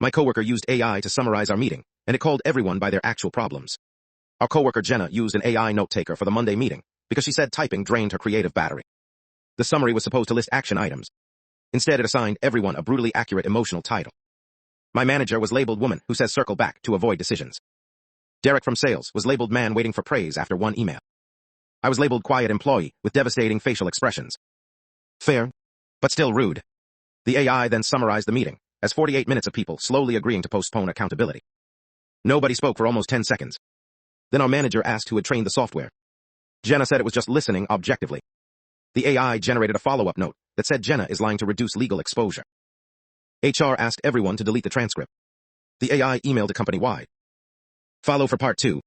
My coworker used AI to summarize our meeting, and it called everyone by their actual problems. Our coworker Jenna used an AI note-taker for the Monday meeting because she said typing drained her creative battery. The summary was supposed to list action items. Instead, it assigned everyone a brutally accurate emotional title. My manager was labeled woman who says circle back to avoid decisions. Derek from sales was labeled man waiting for praise after one email. I was labeled quiet employee with devastating facial expressions. Fair, but still rude. The AI then summarized the meeting as 48 minutes of people slowly agreeing to postpone accountability. Nobody spoke for almost 10 seconds. Then our manager asked who had trained the software. Jenna said it was just listening objectively. The AI generated a follow-up note that said Jenna is lying to reduce legal exposure. HR asked everyone to delete the transcript. The AI emailed it company-wide. Follow for part 2.